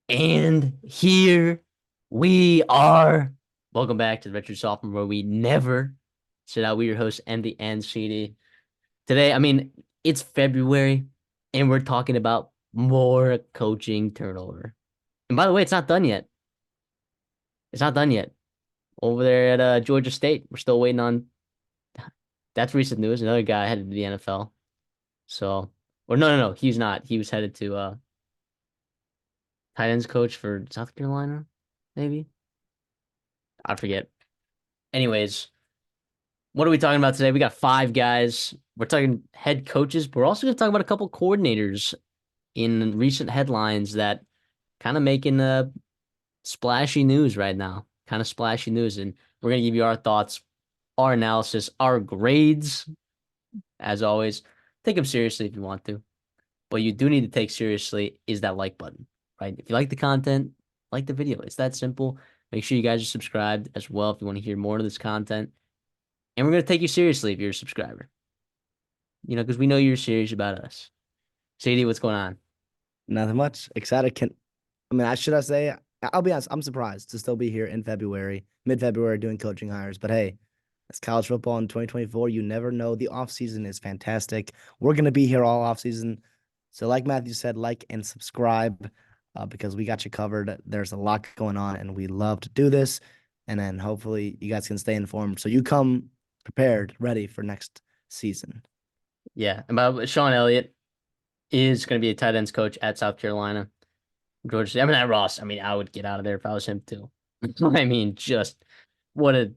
And here we are. Welcome back to the Redshirt Sophomore, where we never sit out. We your host, Andy and CD. Today, it's February, and we're talking about more coaching turnover. And by the way, it's not done yet. It's not done yet. Over there at Georgia State, we're still waiting on. That's recent news. Another guy headed to the NFL. So, or no, he's not. He was headed to tight ends coach for South Carolina, maybe. I forget. Anyways, what are we talking about today? We got five guys. We're talking head coaches, but we're also going to talk about a couple coordinators in recent headlines that kind of making splashy news right now. Kind of splashy news. And we're going to give you our thoughts, our analysis, our grades. As always, take them seriously if you want to. But you do need to take seriously is that like button, right? If you like the content, like the video. It's that simple. Make sure you guys are subscribed as well if you want to hear more of this content. And we're going to take you seriously if you're a subscriber, because we know you're serious about us. Sadie, what's going on? Nothing much. Excited. Should I say? I'll be honest. I'm surprised to still be here in February, mid-February, doing coaching hires. But hey, it's college football in 2024. You never know. The off season is fantastic. We're gonna be here all off season. So, like Matthew said, like and subscribe because we got you covered. There's a lot going on, and we love to do this. And then hopefully you guys can stay informed so you come prepared, ready for next season. Yeah. And Sean Elliott is going to be a tight ends coach at South Carolina. Georgia. That Ross. I would get out of there if I was him too. Just what a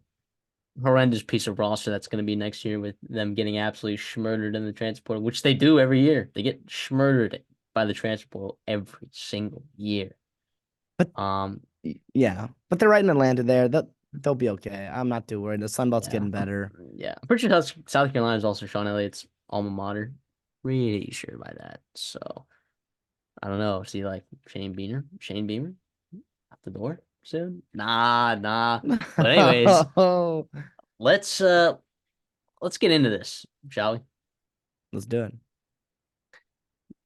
horrendous piece of roster that's going to be next year with them getting absolutely schmurdered in the transfer portal, which they do every year. They get schmurdered by the transfer portal every single year. But Um, yeah, but they're right in Atlanta there. They'll be okay. I'm not too worried. The Sun Belt's yeah, getting better. yeah. I'm pretty sure South Carolina is also Sean Elliott's alma mater. Pretty sure by that. So I don't know. See, like Shane Beamer out the door soon. Nah. But anyways, Oh, let's uh let's get into this, shall we? let's do it.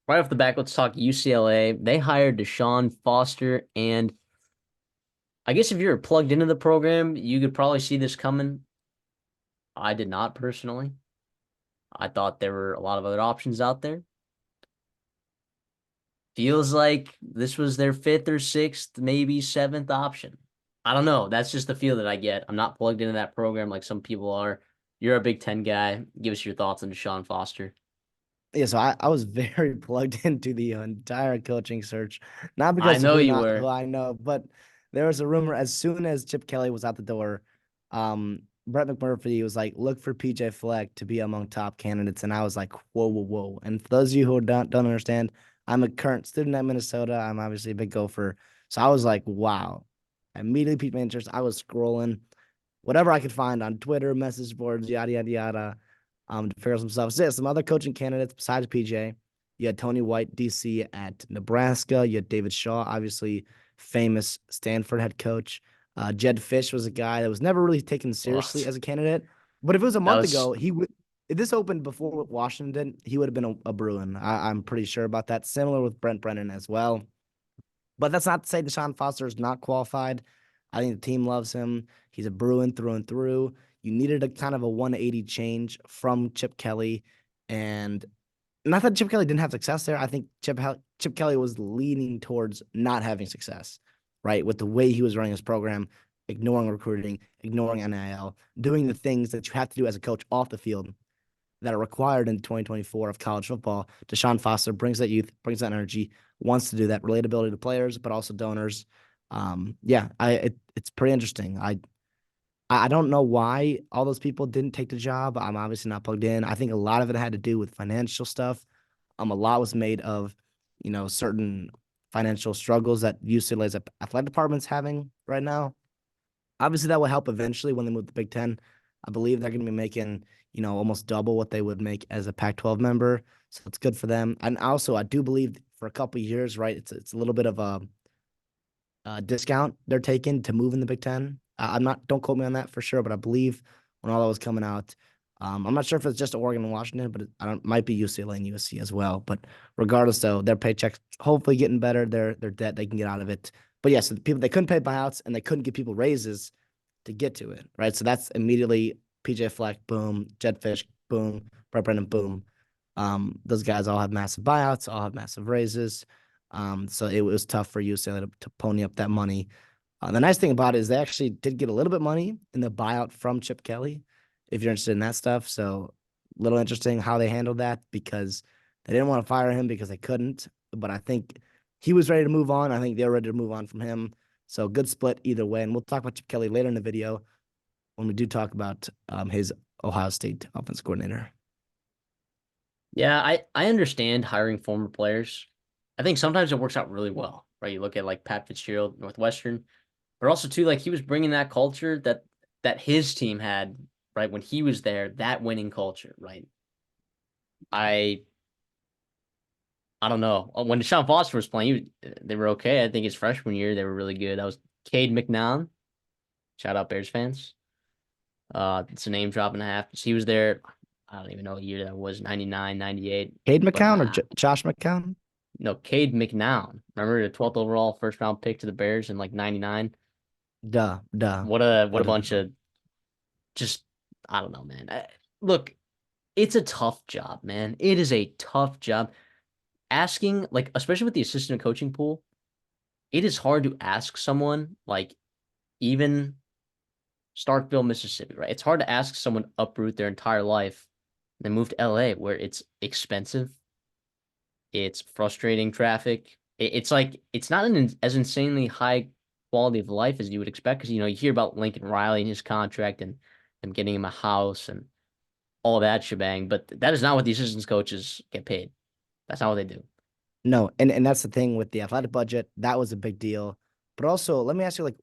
Right off the back, let's talk UCLA. They hired Deshaun Foster, and I guess if you're plugged into the program, you could probably see this coming. I did not personally. I thought there were a lot of other options out there. Feels like this was their fifth or sixth, maybe seventh option. I don't know. That's just the feel that I get. I'm not plugged into that program like some people are. You're a Big Ten guy. Give us your thoughts on Deshaun Foster. Yeah, so I was very plugged into the entire coaching search, not I because of know you who were. I know, but there was a rumor as soon as Chip Kelly was out the door, Brett McMurphy was like, look for PJ Fleck to be among top candidates. And I was like, whoa. And for those of you who don't understand, I'm a current student at Minnesota. I'm obviously a big gopher. So I was like, wow. I immediately piqued my interest. I was scrolling whatever I could find on Twitter, message boards, yada. To figure out some stuff. So yeah, some other coaching candidates besides PJ. You had Tony White, DC at Nebraska. You had David Shaw, obviously famous Stanford head coach. Jed Fish was a guy that was never really taken seriously What? as a candidate. But if it was a That month was ago, he would. If this opened before Washington, he would have been a Bruin. I'm pretty sure about that. Similar with Brent Brennan as well. But that's not to say Deshaun Foster is not qualified. I think the team loves him. He's a Bruin through and through. You needed a kind of a 180 change from Chip Kelly. And not that Chip Kelly didn't have success there. I think Chip Kelly was leaning towards not having success, right? With the way he was running his program, ignoring recruiting, ignoring NIL, doing the things that you have to do as a coach off the field that are required in 2024 of college football. Deshaun Foster brings that youth, brings that energy, wants to do that relatability to players, but also donors. It's pretty interesting. I don't know why all those people didn't take the job. I'm obviously not plugged in. I think a lot of it had to do with financial stuff. A lot was made of, certain financial struggles that UCLA's athletic department's having right now. Obviously, that will help eventually when they move to Big Ten. I believe they're going to be making, almost double what they would make as a Pac-12 member. So it's good for them. And also, I do believe for a couple of years, right, it's a little bit of a discount they're taking to move in the Big Ten. I'm not, don't quote me on that for sure, but I believe when all that was coming out, I'm not sure if it's just Oregon and Washington, but I don't might be UCLA and USC as well. But regardless, though, their paychecks hopefully getting better. Their debt they can get out of it. But yes, the people they couldn't pay buyouts and they couldn't give people raises to get to it, right? So that's immediately PJ Fleck, boom, Jed Fish, boom, Brett Brennan, boom. Those guys all have massive buyouts, all have massive raises. So it was tough for UCLA to pony up that money. The nice thing about it is they actually did get a little bit money in the buyout from Chip Kelly, if you're interested in that stuff. So a little interesting how they handled that because they didn't want to fire him because they couldn't. But I think he was ready to move on. I think they were ready to move on from him. So good split either way. And we'll talk about Chip Kelly later in the video when we do talk about his Ohio State offense coordinator. Yeah, I understand hiring former players. I think sometimes it works out really well, right? You look at like Pat Fitzgerald, Northwestern, but also too like he was bringing that culture that his team had, right, when he was there, that winning culture, right? I I don't know. When Deshaun Foster was playing, they were okay. I think his freshman year they were really good. That was Cade McNown. Shout out Bears fans. It's a name drop and a half. He was there. I don't even know what year that was, 99, 98. Cade But McCown or Josh McCown? no, Cade McNown. Remember the 12th overall first round pick to the Bears in like 99? Duh. What I a bunch don't know. of just I don't know, man. Look, it's a tough job, man. It is a tough job. Asking like especially with the assistant coaching pool, it is hard to ask someone like even Starkville, Mississippi, right? It's hard to ask someone uproot their entire life and then move to LA where it's expensive, it's frustrating traffic. It's like it's not as insanely high quality of life as you would expect because you hear about Lincoln Riley and his contract and them getting him a house and all that shebang, but that is not what the assistant coaches get paid. That's not what they do. No, and that's the thing with the athletic budget. That was a big deal. But also, let me ask you, like,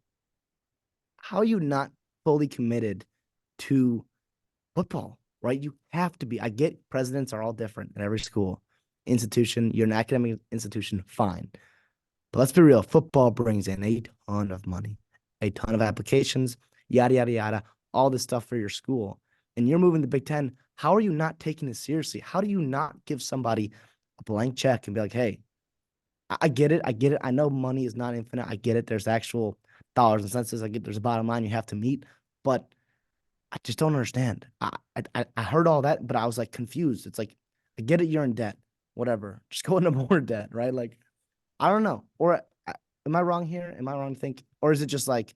how are you not fully committed to football, right? You have to be. I get presidents are all different at every school, institution. You're an academic institution, fine. But let's be real. Football brings in a ton of money, a ton of applications, yada, yada, yada, all this stuff for your school. And you're moving to Big Ten. How are you not taking this seriously? How do you not give somebody a blank check and be like, hey, I get it. I get it. I know money is not infinite. I get it. There's actual dollars and cents. I get there's a bottom line you have to meet. But I just don't understand. I heard all that, but I was like confused. It's like, I get it. You're in debt. Whatever. Just go into more debt, right? Like, I don't know. Or am I wrong here? Am I wrong to think? Or is it just like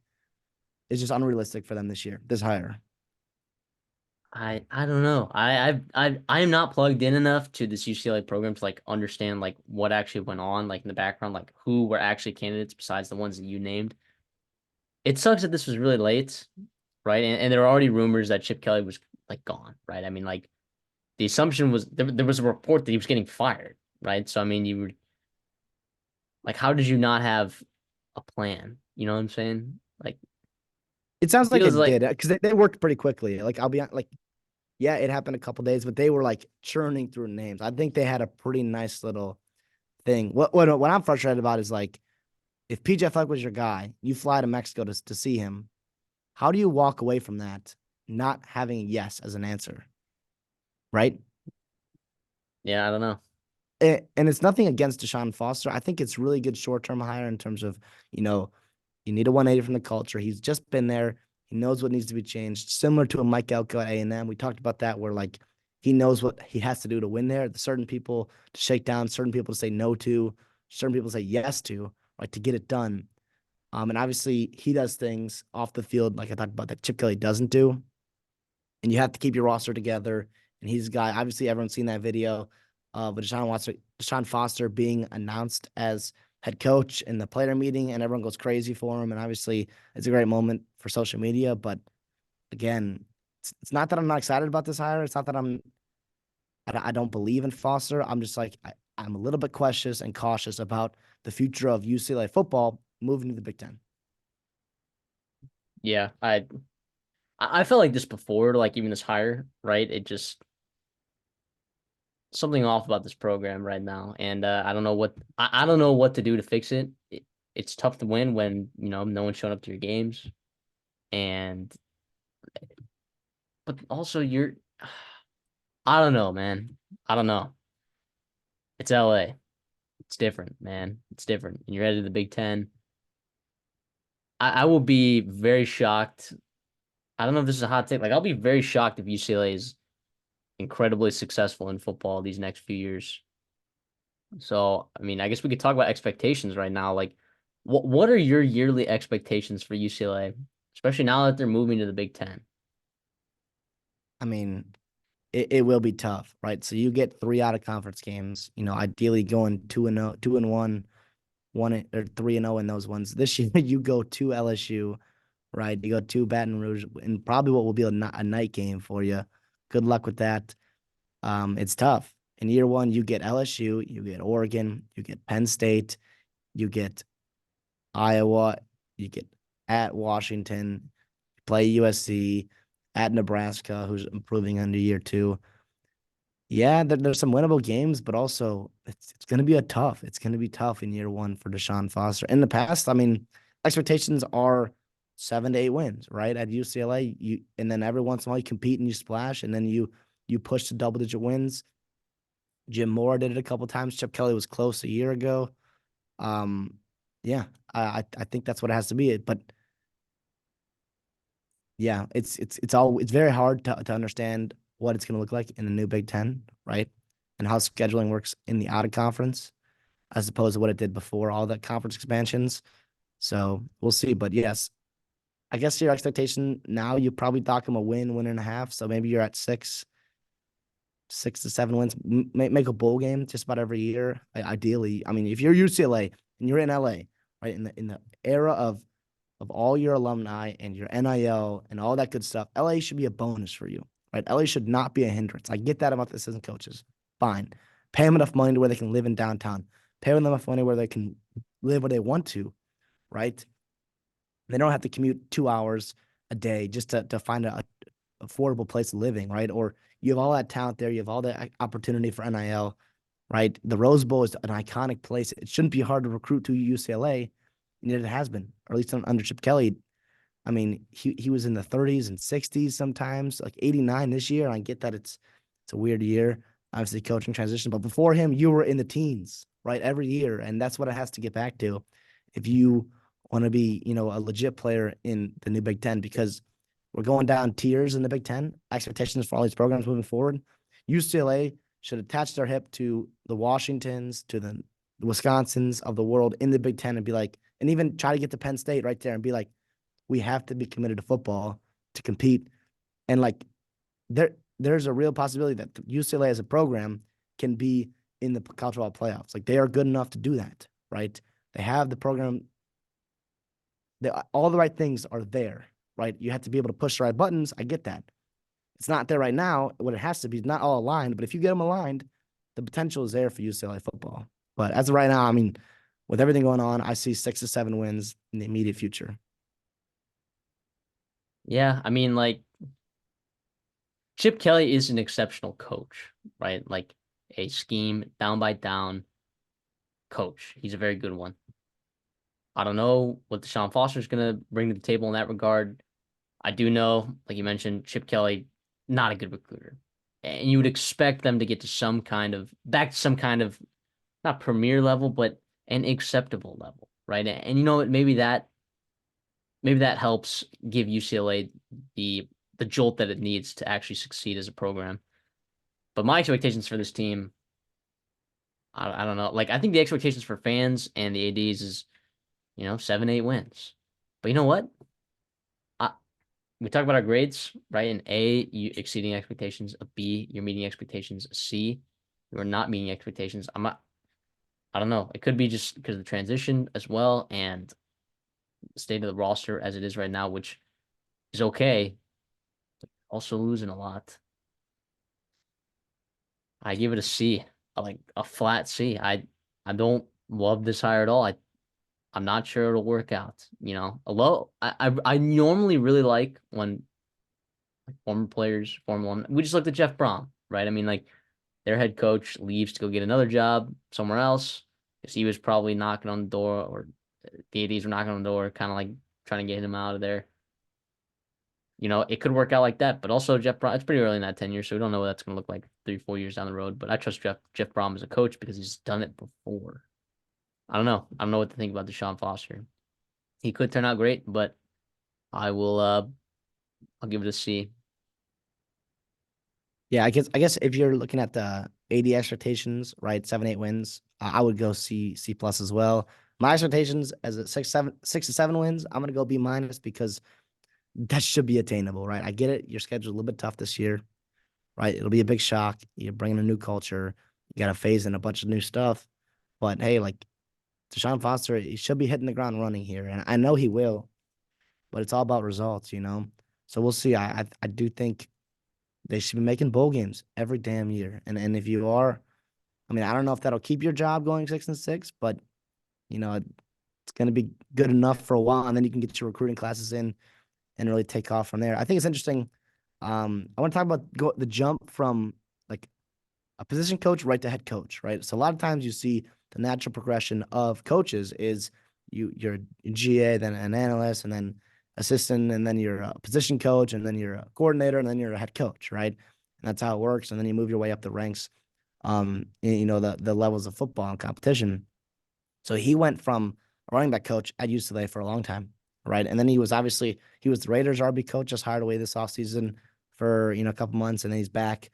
it's just unrealistic for them this year, this hire? I don't know. I am not plugged in enough to this UCLA program to like understand like what actually went on like in the background, like who were actually candidates besides the ones that you named. It sucks that this was really late, right? And there were already rumors that Chip Kelly was like gone, right? I mean, like the assumption was there was a report that he was getting fired, right? So I mean, you were like, how did you not have a plan? You know what I'm saying? Like, It it sounds like feels it like did because they worked pretty quickly. Like I'll be like, yeah, it happened a couple days, but they were like churning through names. I think they had a pretty nice little thing. What I'm frustrated about is like if PJ Fleck was your guy, you fly to Mexico to see him. How do you walk away from that not having a yes as an answer, right? yeah, I don't know. And it's nothing against Deshaun Foster. I think it's really good short term hire in terms of, you know, you need a 180 from the culture. He's just been there. He knows what needs to be changed. Similar to a Mike Elko at A&M. We talked about that where like he knows what he has to do to win there. Certain people to shake down, certain people to say no to, certain people to say yes to, like to get it done. And obviously he does things off the field, like I talked about, that Chip Kelly doesn't do. And you have to keep your roster together. And he's a guy, obviously everyone's seen that video of Deshaun Foster being announced as head coach in the player meeting, and everyone goes crazy for him. And obviously it's a great moment for social media. But again, it's not that I'm not excited about this hire. It's not that I don't believe in Foster. I'm just like, I'm a little bit cautious and cautious about the future of UCLA football moving to the Big Ten. Yeah, I felt like this before, like even this hire, right? It just something off about this program right now, and I don't know what to do to fix it. It's tough to win when no one's showing up to your games, and but also I don't know, man. I don't know. It's LA. It's different, man. It's different. And you're headed to the Big Ten. I will be very shocked. I don't know if this is a hot take. Like, I'll be very shocked if UCLA is incredibly successful in football these next few years. So, I mean, I guess we could talk about expectations right now. Like, what are your yearly expectations for UCLA, especially now that they're moving to the Big Ten? I mean, it will be tough, right? So you get three out of conference games, ideally going 2-0, 2-1, or 3-0 in those ones. This year you go to LSU, right? You go to Baton Rouge, and probably what will be a night game for you. Good luck with that. It's tough. In year one, you get LSU, you get Oregon, you get Penn State, you get Iowa, you get at Washington, play USC, at Nebraska, who's improving under year two. Yeah, there's some winnable games, but also it's going to be it's going to be tough in year one for Deshaun Foster. In the past, I mean, expectations are 7 to 8 wins, right? At UCLA, and then every once in a while you compete and you splash, and then you push to double-digit wins. Jim Moore did it a couple times. Chip Kelly was close a year ago. Um, yeah, I think that's what it has to be. But yeah, it's very hard to understand what it's going to look like in the new Big Ten, right? And how scheduling works in the out of conference as opposed to what it did before all the conference expansions. So we'll see. But yes, I guess your expectation now you probably dock them a win and a half. So maybe you're at 6 to 7 wins. Make a bowl game just about every year. Ideally, I mean, if you're UCLA and you're in LA, right, in the era of all your alumni and your NIL and all that good stuff, LA should be a bonus for you, right? LA should not be a hindrance. I get that about the assistant coaches. Fine. Pay them enough money to where they can live in downtown. Pay them enough money where they can live where they want to, right? They don't have to commute 2 hours a day just to find a affordable place of living, right? Or you have all that talent there. You have all the opportunity for NIL, right? The Rose Bowl is an iconic place. It shouldn't be hard to recruit to UCLA, and yet it has been, or at least under Chip Kelly. I mean, he was in the 30s and 60s sometimes, like 89 this year. I get that it's a weird year, obviously coaching transition, but before him, you were in the teens, right? Every year, and that's what it has to get back to if you want to be, a legit player in the new Big Ten, because we're going down tiers in the Big Ten. Expectations for all these programs moving forward. UCLA should attach their hip to the Washingtons, to the Wisconsins of the world in the Big Ten, and be like, and even try to get to Penn State right there and be like, we have to be committed to football to compete. And like there's a real possibility that UCLA as a program can be in the college football playoffs. Like they are good enough to do that, right? They have the program. All the right things are there, right? You have to be able to push the right buttons. I get that. It's not there right now. What it has to be is not all aligned, but if you get them aligned, the potential is there for UCLA football. But as of right now, I mean, with everything going on, I see 6 to 7 wins in the immediate future. Yeah, I mean, like Chip Kelly is an exceptional coach, right? Like a scheme down by down coach. He's a very good one. I don't know what Deshaun Foster is going to bring to the table in that regard. I do know, like you mentioned, Chip Kelly, not a good recruiter. And you would expect them to get to back to some kind of, not premier level, but an acceptable level, right? And you know what? Maybe that helps give UCLA the jolt that it needs to actually succeed as a program. But my expectations for this team, I don't know. Like I think the expectations for fans and the ADs is 7, 8 wins. But you know what? I, we talk about our grades, right? An A, you exceeding expectations. A B, you're meeting expectations. A C, you are not meeting expectations. I don't know. It could be just because of the transition as well and the state of the roster as it is right now, which is okay. Also losing a lot. I give it a C, like a flat C. I don't love this hire at all. I'm not sure it'll work out. A low. I normally really like when former players, former alumni. We just looked at Jeff Brom, right? I mean, like their head coach leaves to go get another job somewhere else because he was probably knocking on the door, or the ADs were knocking on the door, kind of like trying to get him out of there. It could work out like that. But also Jeff Brom, it's pretty early in that tenure, so we don't know what that's going to look like 3, 4 years down the road. But I trust Jeff Brom as a coach because he's done it before. I don't know. I don't know what to think about Deshaun Foster. He could turn out great, but I will. I'll give it a C. Yeah, I guess if you're looking at the 80 expectations, right, 7, 8 wins, I would go C plus as well. My expectations as a 6 to 7 wins, I'm gonna go B minus because that should be attainable, right? I get it. Your schedule's a little bit tough this year, right? It'll be a big shock. You're bringing a new culture. You got to phase in a bunch of new stuff. But hey, like Deshaun Foster, he should be hitting the ground running here, and I know he will. But it's all about results. So we'll see. I do think they should be making bowl games every damn year. And if you are, I mean, I don't know if that'll keep your job going 6-6, but it's going to be good enough for a while, and then you can get your recruiting classes in and really take off from there. I think it's interesting. I want to talk about the jump from like a position coach right to head coach, right? So a lot of times you see the natural progression of coaches is you're a GA, then an analyst, and then assistant, and then you're a position coach, and then you're a coordinator, and then you're a head coach, right? And that's how it works. And then you move your way up the ranks, the levels of football and competition. So he went from a running back coach at UCLA for a long time, right? And then he was the Raiders RB coach, just hired away this offseason for a couple months, and then he's back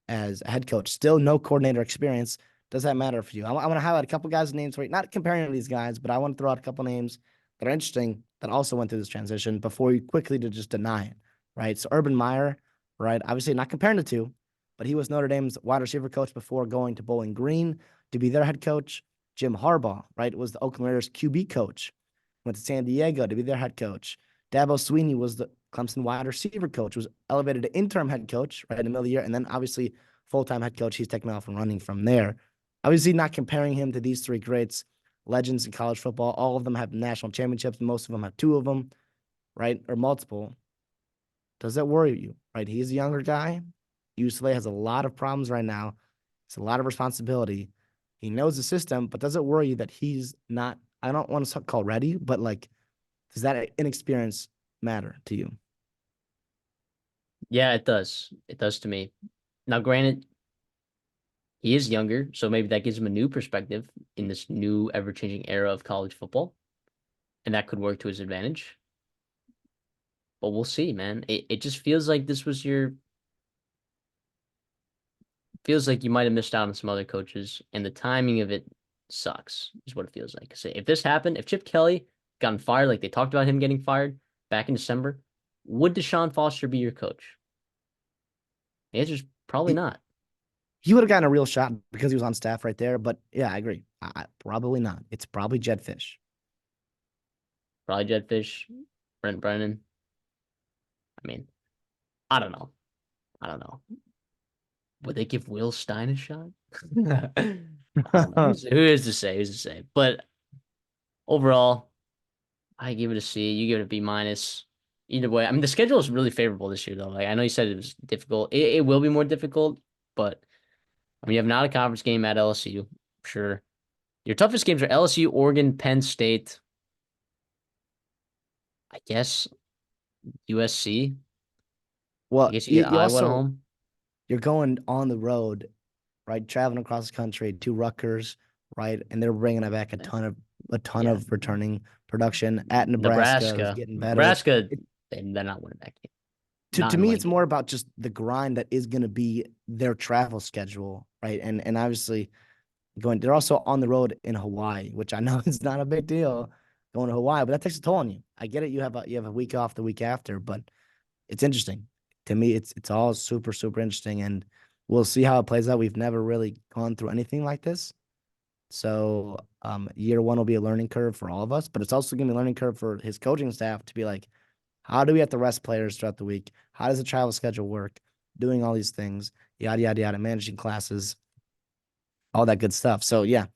as a head coach. Still no coordinator experience. Does that matter for you? I want to highlight a couple guys' names for you. Not comparing these guys, but I want to throw out a couple names that are interesting that also went through this transition before you quickly to just deny it, right? So Urban Meyer, right? Obviously not comparing the two, but he was Notre Dame's wide receiver coach before going to Bowling Green to be their head coach. Jim Harbaugh, right, was the Oakland Raiders QB coach. Went to San Diego to be their head coach. Dabo Sweeney was the Clemson wide receiver coach, was elevated to interim head coach right in the middle of the year, and then obviously full-time head coach. He's taking off and running from there. Obviously, not comparing him to these three greats, legends in college football. All of them have national championships. Most of them have two of them, right, or multiple. Does that worry you? Right? He's a younger guy. UCLA has a lot of problems right now. It's a lot of responsibility. He knows the system, but does it worry you that he's not? I don't want to call ready, but like, does that inexperience matter to you? Yeah, it does. It does to me. Now, granted, he is younger, so maybe that gives him a new perspective in this new, ever-changing era of college football, and that could work to his advantage. But we'll see, man. It just feels like this was your feels like you might have missed out on some other coaches, and the timing of it sucks, is what it feels like. So if this happened, if Chip Kelly gotten fired, like they talked about him getting fired back in December, would Deshaun Foster be your coach? The answer is probably He, not. he would have gotten a real shot because he was on staff right there. But yeah, I agree. Probably not. It's probably Jed Fish. Probably Jed Fish, Brent Brennan. I mean, I don't know. I don't know. Would they give Will Stein a shot? I don't know. Who is to say? Who's to say? But overall, I give it a C. You give it a B minus. Either way, I mean the schedule is really favorable this year, though. Like I know you said it was difficult. It will be more difficult, but I mean you have not a conference game at LSU, sure. Your toughest games are LSU, Oregon, Penn State. I guess USC. I Well, guess you you, get you Iowa at also home. you're going on the road, right? Traveling across the country to Rutgers, right? And they're bringing back a ton Yeah, of returning production at Nebraska, who's Nebraska. getting better. Nebraska, they're not winning that game. Not To in me, one it's more game. about just the grind that is going to be their travel schedule, right? And obviously they're also on the road in Hawaii, which I know is not a big deal going to Hawaii, but that takes a toll on you. I get it. You have a week off the week after, but it's interesting. To me, it's all super, super interesting. And we'll see how it plays out. We've never really gone through anything like this. So year one will be a learning curve for all of us, but it's also gonna be a learning curve for his coaching staff to be like, how do we have to rest players throughout the week? How does the travel schedule work? Doing all these things, yada yada yada, managing classes, all that good stuff. So yeah,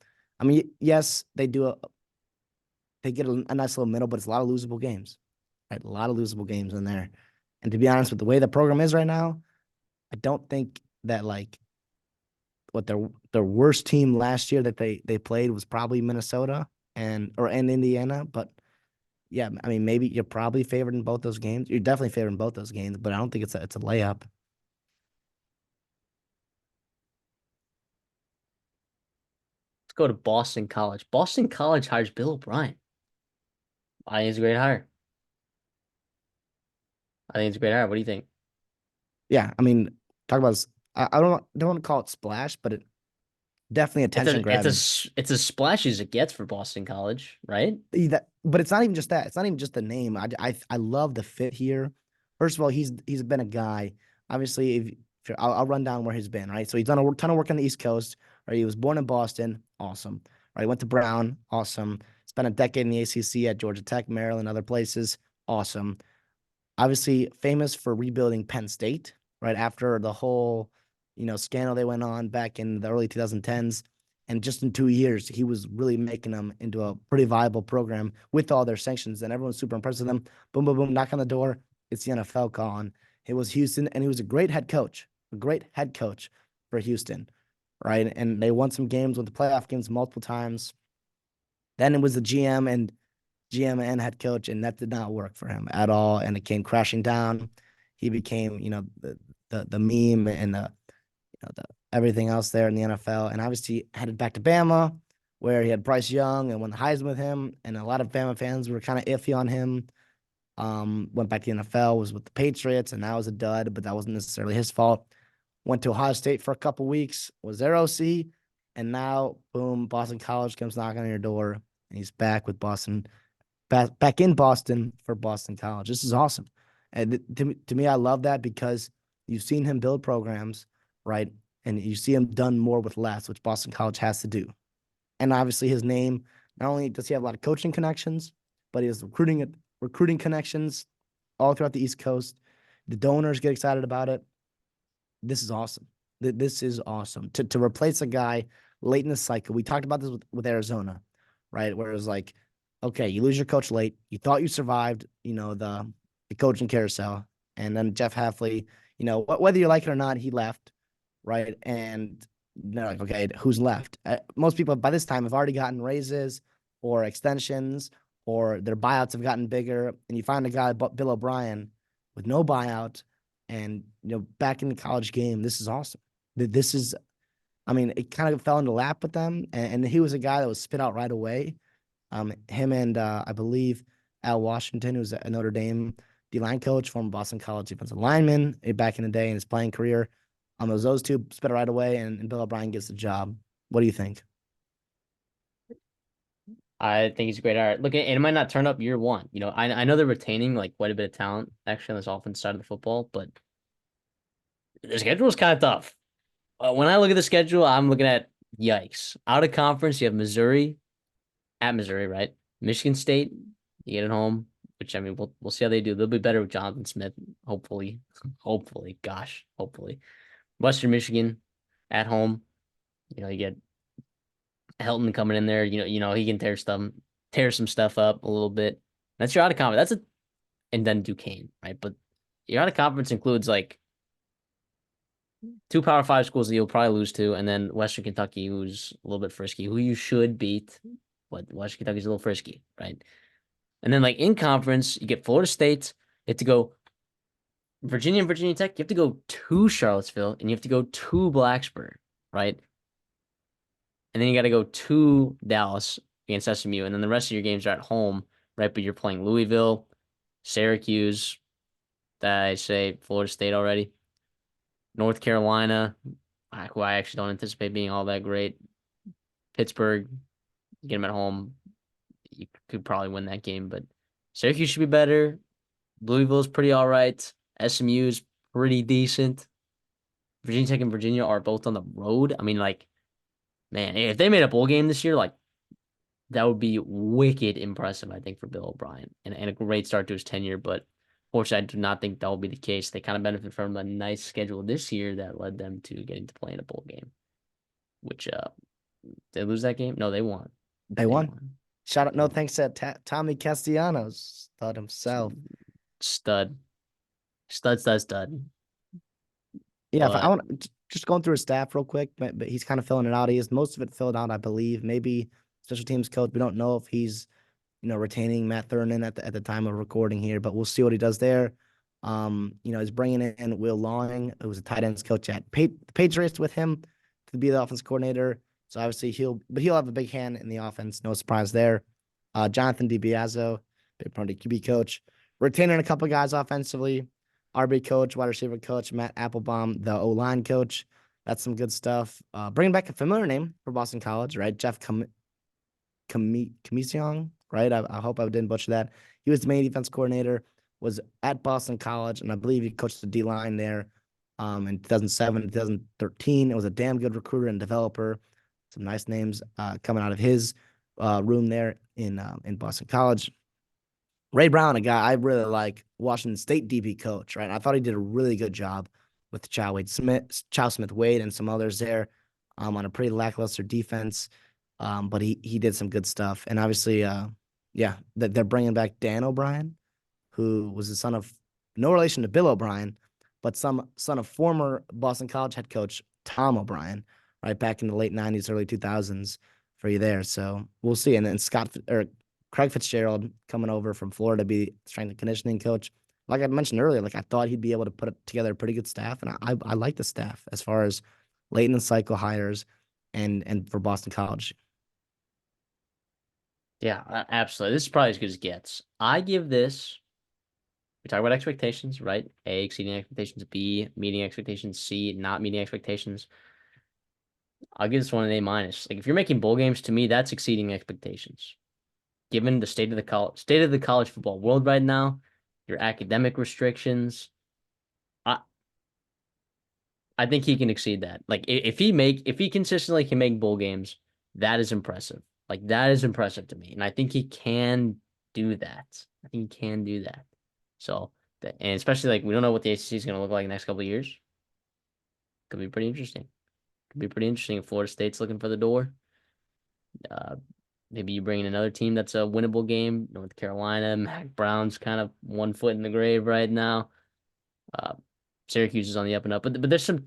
I mean, yes, they get a nice little middle, but it's a lot of losable games, right? A lot of losable games in there. And to be honest, with the way the program is right now, I don't think that like what their worst team last year that they played was probably Minnesota and Indiana, but Yeah, I mean, maybe you're probably favored in both those games. You're definitely favored in both those games, but I don't think it's a layup. Let's go to Boston College. Boston College hires Bill O'Brien. I think it's a great hire. I think it's a great hire. What do you think? Yeah, I mean, talk about this. I don't want to call it splash, but it definitely attention grabbing. It's as splashy as it gets for Boston College, right? That, but it's not even just that. It's not even just the name. I love the fit here. First of all, he's been a guy. Obviously, if I'll run down where he's been. Right, so he's done a ton of work on the East Coast. Right, he was born in Boston. Awesome. Right, went to Brown. Awesome. Spent a decade in the ACC at Georgia Tech, Maryland, other places. Awesome. Obviously famous for rebuilding Penn State right after the whole, scandal they went on back in the early 2010s. And just in 2 years, he was really making them into a pretty viable program with all their sanctions. And everyone's super impressed with them. Boom, boom, boom, knock on the door. It's the NFL calling. It was Houston, and he was a great head coach for Houston, right? And they won some games, went the playoff games multiple times. Then it was the GM and head coach, and that did not work for him at all. And it came crashing down. He became, the meme and the everything else there in the NFL. And obviously headed back to Bama, where he had Bryce Young and won the Heisman with him. And a lot of Bama fans were kind of iffy on him. Went back to the NFL, was with the Patriots, and that was a dud, but that wasn't necessarily his fault. Went to Ohio State for a couple weeks, was their OC, and now boom, Boston College comes knocking on your door, and he's back with Boston back in Boston for Boston College. This is awesome. And to me, I love that because you've seen him build programs, right? And you see him done more with less, which Boston College has to do. And obviously his name, not only does he have a lot of coaching connections, but he has recruiting connections all throughout the East Coast. The donors get excited about it. This is awesome. This is awesome. To replace a guy late in the cycle. We talked about this with Arizona, right? Where it was like, okay, you lose your coach late. You thought you survived, the coaching carousel. And then Jeff Hafley, whether you like it or not, he left, right? And they're like, okay, who's left? Most people by this time have already gotten raises or extensions or their buyouts have gotten bigger. And you find a guy, Bill O'Brien, with no buyout and, back in the college game. This is awesome. This is, I mean, it kind of fell into lap with them. And he was a guy that was spit out right away. Him and I believe Al Washington, who's a Notre Dame D-line coach, former Boston College defensive lineman back in the day in his playing career. Those two spit it right away, and Bill O'Brien gets the job. What do you think? I think he's a great hire. Look, it might not turn up year one. I know they're retaining like quite a bit of talent actually on this offense side of the football, but the schedule is kind of tough. When I look at the schedule, I'm looking at yikes. Out of conference, you have Missouri at Missouri, right? Michigan State, you get it home, which I mean, we'll see how they do. They'll be better with Jonathan Smith, hopefully. Hopefully, gosh, hopefully. Western Michigan at home. You get Helton coming in there. He can tear some stuff up a little bit. That's your out of conference. And then Duquesne, right? But your out of conference includes like two Power Five schools that you'll probably lose to, and then Western Kentucky, who's a little bit frisky, who you should beat, but Western Kentucky's a little frisky, right? And then like in conference, you get Florida State. You have to go Virginia and Virginia Tech. You have to go to Charlottesville, and you have to go to Blacksburg, right? And then you got to go to Dallas against SMU, and then the rest of your games are at home, right? But you're playing Louisville, Syracuse. That I say Florida State already. North Carolina, who I actually don't anticipate being all that great. Pittsburgh, get them at home. You could probably win that game, but Syracuse should be better. Louisville's pretty all right. SMU's pretty decent. Virginia Tech and Virginia are both on the road. I mean, like, man, if they made a bowl game this year, like, that would be wicked impressive, I think, for Bill O'Brien and a great start to his tenure. But fortunately, I do not think that will be the case. They kind of benefit from a nice schedule this year that led them to getting to play in a bowl game, which they lose that game? No, they won. They They won. won. Shout out, They no won. thanks to Tommy Castellanos, thought himself. Stud. Stud, stud, stud. Yeah, if I But want just going through his staff real quick, but he's kind of filling it out. He has most of it filled out, I believe. Maybe special teams coach. We don't know if he's retaining Matt Thurman at the time of recording here, but we'll see what he does there. He's bringing in Will Lawing, who was a tight ends coach at Patriots with him to be the offense coordinator. So obviously he'll have a big hand in the offense. No surprise there. Jonathan DiBiase, big part of QB coach, retaining a couple guys offensively. RB coach, wide receiver coach, Matt Applebaum, the O line coach. That's some good stuff. Bringing back a familiar name for Boston College, right? Jeff Comisiong, right? I hope I didn't butcher that. He was the main defense coordinator, was at Boston College, and I believe he coached the D line there in 2007, 2013. It was a damn good recruiter and developer. Some nice names coming out of his room there in Boston College. Ray Brown, a guy I really like, Washington State DB coach, right? I thought he did a really good job with Chow Smith Wade, and some others there on a pretty lackluster defense. But he did some good stuff, and obviously, they're bringing back Dan O'Brien, who was the son of no relation to Bill O'Brien, but some son of former Boston College head coach Tom O'Brien, right back in the late '90s, early 2000s for you there. So we'll see. And then Craig Fitzgerald coming over from Florida to be strength and conditioning coach. Like I mentioned earlier, like I thought he'd be able to put together a pretty good staff, and I like the staff as far as late in the cycle hires and for Boston College. Yeah, absolutely. This is probably as good as it gets. I give this. We talk about expectations, right? A, exceeding expectations. B, meeting expectations. C, not meeting expectations. I'll give this one an A minus. Like if you're making bowl games, to me, that's exceeding expectations. Given the state of the college football world right now, your academic restrictions, I I think he can exceed that. Like if he consistently can make bowl games, that is impressive. Like that is impressive to me, and I think he can do that. I think he can do that. So, and especially like we don't know what the ACC is going to look like in the next couple of years. Could be pretty interesting. Could be pretty interesting if Florida State's looking for the door. Uh, Maybe you bring in another team that's a winnable game. North Carolina, Mac Brown's kind of one foot in the grave right now. Uh, Syracuse is on the up and up, but there's some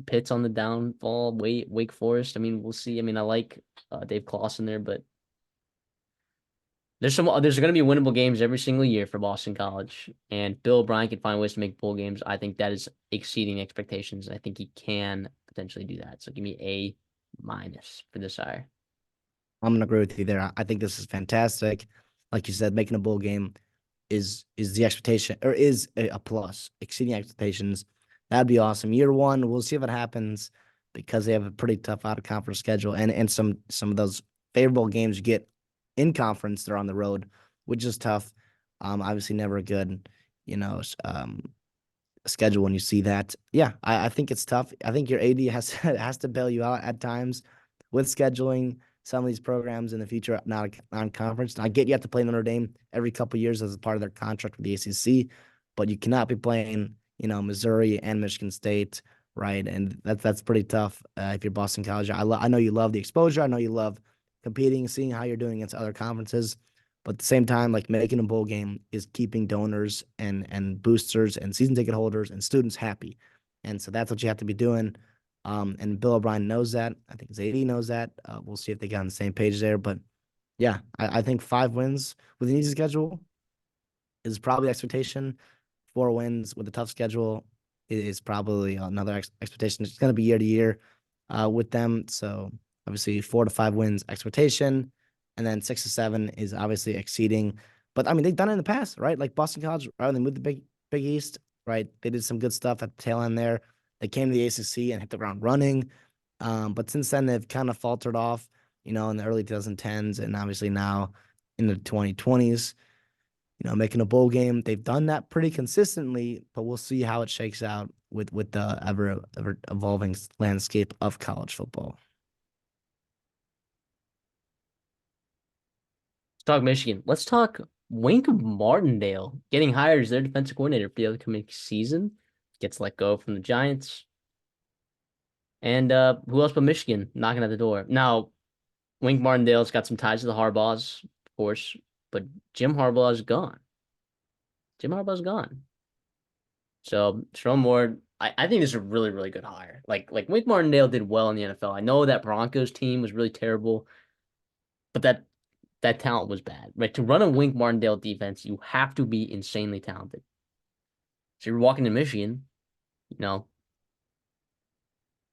Pitt's on the downfall. Wake Forest. I mean, we'll see. I mean, I like Dave Clawson there, but there's going to be winnable games every single year for Boston College, and Bill O'Brien can find ways to make bowl games. I think that is exceeding expectations. I think he can potentially do that. So give me A minus for this hire. I'm gonna agree with you there. I think this is fantastic. Like you said, making a bowl game is the expectation or is a plus, exceeding expectations. That'd be awesome. Year one, we'll see if it happens because they have a pretty tough out of conference schedule and some of those favorable games you get in conference, they're on the road, which is tough. Obviously never a good, you know, schedule when you see that. Yeah, I think it's tough. I think your AD has to bail you out at times with scheduling some of these programs in the future, not on conference. I get you have to play Notre Dame every couple years as a part of their contract with the ACC, but you cannot be playing, Missouri and Michigan State, right? And that's pretty tough if you're Boston College. I know you love the exposure. I know you love competing, seeing how you're doing against other conferences, but at the same time, like making a bowl game is keeping donors and boosters and season ticket holders and students happy, and so that's what you have to be doing. And Bill O'Brien knows that. I think Zadie knows that. We'll see if they get on the same page there. But yeah, I think 5 wins with an easy schedule is probably expectation. 4 wins with a tough schedule is probably another expectation. It's going to be year to year with them. So obviously 4 to 5 wins expectation, and then 6 to 7 is obviously exceeding. But I mean, they've done it in the past, right? Like Boston College, right? They moved the Big East, right? They did some good stuff at the tail end there. They came to the ACC and hit the ground running. But since then, they've kind of faltered off, in the early 2010s and obviously now in the 2020s, making a bowl game. They've done that pretty consistently, but we'll see how it shakes out with the ever evolving landscape of college football. Let's talk Michigan. Let's talk Wink Martindale getting hired as their defensive coordinator for the upcoming season. Gets let go from the Giants. And who else but Michigan knocking at the door? Now, Wink Martindale's got some ties to the Harbaughs, of course, but Jim Harbaugh's gone. Jim Harbaugh's gone. So Sherrone Moore, I think this is a really, really good hire. Like Wink Martindale did well in the NFL. I know that Broncos team was really terrible, but that that talent was bad. Right? To run a Wink Martindale defense, you have to be insanely talented. So you're walking to Michigan, you know,